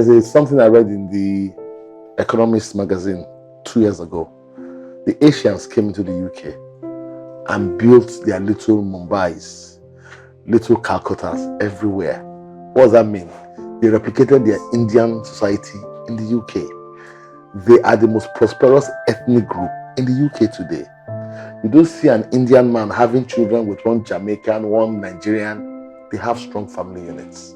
There's something I read in the Economist magazine 2 years ago. The Asians came into the UK and built their little Mumbais, little Calcuttas everywhere. What does that mean? They replicated their Indian society in the UK. They are the most prosperous ethnic group in the UK today. You don't see an Indian man having children with one Jamaican, one Nigerian. They have strong family units.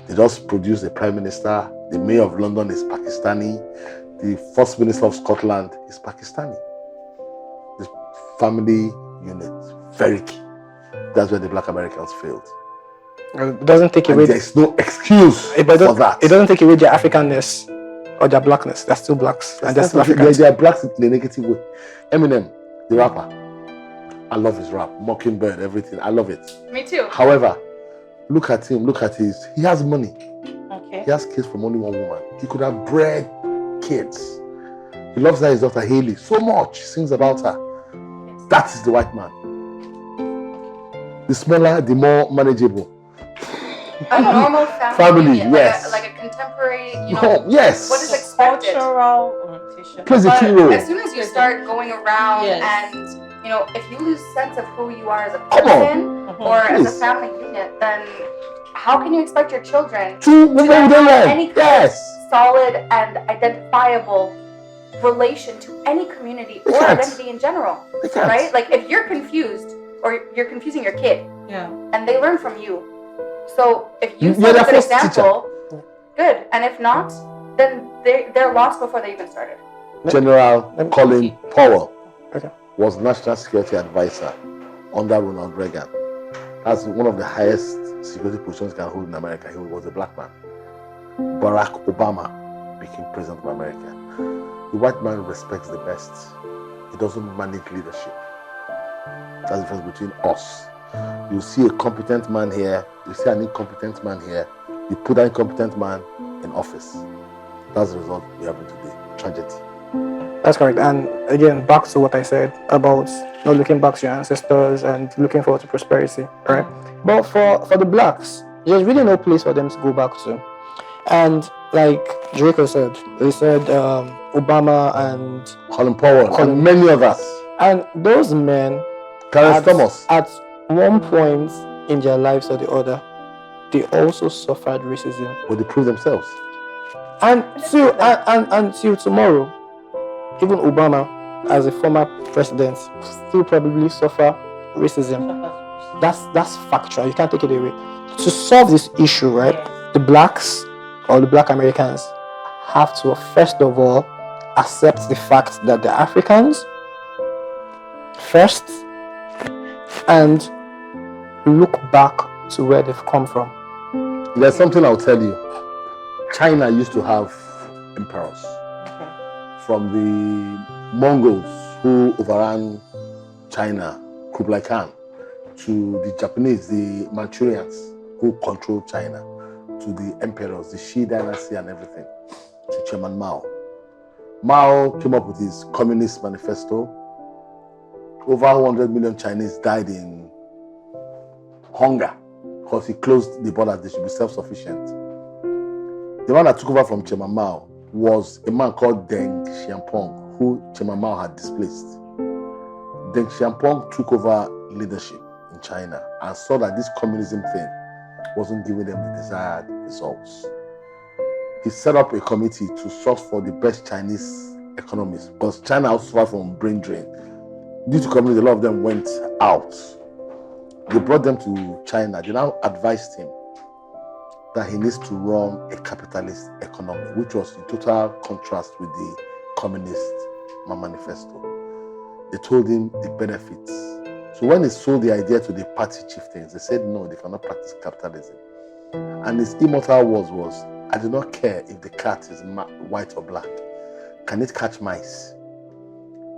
They just produce a prime minister. The mayor of London is Pakistani. The first minister of Scotland is Pakistani. The family unit, very key. That's where the Black Americans failed. It doesn't take away. There's no excuse for that. It doesn't take away their Africanness or their blackness. They're still blacks and they're still Africans. They are blacks in a negative way. Eminem, the rapper, I love his rap. Mockingbird, everything. I love it. Me too. However, look at him. He has money. Okay. He has kids from only one woman. He could have bred kids. He loves his daughter Haley so much. He sings about her. That is the white man. The smaller, the more manageable. A normal family, union, yes. Like a contemporary, yes. What is expected? Cultural orientation. Plays a key role. As soon as you start going around Yes. and, if you lose sense of who you are as a Come on. person or as a family unit, then how can you expect your children to have any kind yes. of solid and identifiable relation to any community They or can't. identity in general, They can't. right? Like if you're confused or you're confusing your kid Yeah. and they learn from you. So if you You're set a their good first example, good. And if not, then they're lost before they even started. General Colin Powell Okay. was National Security Advisor under Ronald Reagan. That's one of the highest security positions you can hold in America. He was a black man. Barack Obama became president of America. The white man respects the best. He doesn't manage leadership. That's the difference between us. You see a competent man here, you see an incompetent man here, you put that incompetent man in office. That's the result we have today. Tragedy. That's correct. And again, back to what I said about not looking back to your ancestors and looking forward to prosperity, right? But for the blacks, there's really no place for them to go back to. And like Draco said, they said Obama and Colin Powell and many others. And those men, Clarence Thomas. at one point in their lives or the other, they also suffered racism. But they prove themselves. And until tomorrow, even Obama, as a former president, still probably suffer racism. That's factual. You can't take it away. To solve this issue, right, the blacks or the black Americans have to first of all accept the fact that they're Africans first and look back to where they've come from. There's something I'll tell you. China used to have emperors. From the Mongols who overran China, Kublai Khan, to the Japanese, the Manchurians who controlled China, to the emperors, the Shi dynasty and everything, to Chairman Mao. Mao came up with his Communist Manifesto. Over 100 million Chinese died in hunger because he closed the borders. They should be self-sufficient. The one that took over from Chairman Mao was a man called Deng Xiaoping, who Chairman Mao had displaced. Deng Xiaoping took over leadership in China and saw that this communism thing wasn't giving them the desired results. He set up a committee to source for the best Chinese economists because China also suffered from brain drain. Due to communism, a lot of them went out. They brought them to China. They now advised him that he needs to run a capitalist economy, which was in total contrast with the communist manifesto. They told him the benefits. So when he sold the idea to the party chieftains, they said no, they cannot practice capitalism. And his immortal words was, I do not care if the cat is white or black. Can it catch mice?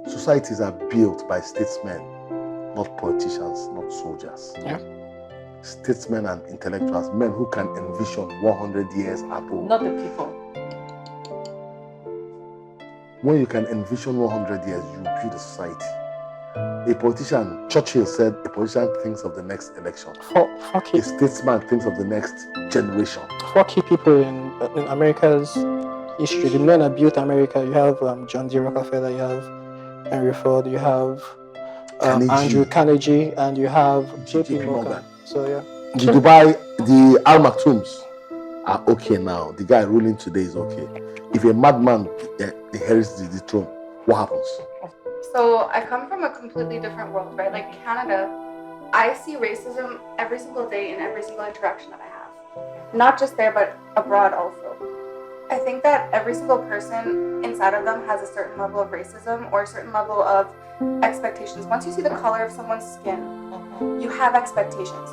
Societies are built by statesmen, not politicians, not soldiers. Yeah. Statesmen and intellectuals, men who can envision 100 years above. Not the people. When you can envision 100 years, you build a society. A politician, Churchill said, a politician thinks of the next election. Four A statesman thinks of the next generation. key people in America's history. The men that built America. You have John D. Rockefeller. You have Henry Ford. You have Andrew Carnegie, and you have J.P. Morgan. So yeah. The Al Maktums are okay now. The guy ruling today is okay. If a madman inherits the throne, what happens? So I come from a completely different world, right? Like Canada, I see racism every single day in every single interaction that I have. Not just there, but abroad also. I think that every single person inside of them has a certain level of racism or a certain level of expectations. Once you see the color of someone's skin, you have expectations.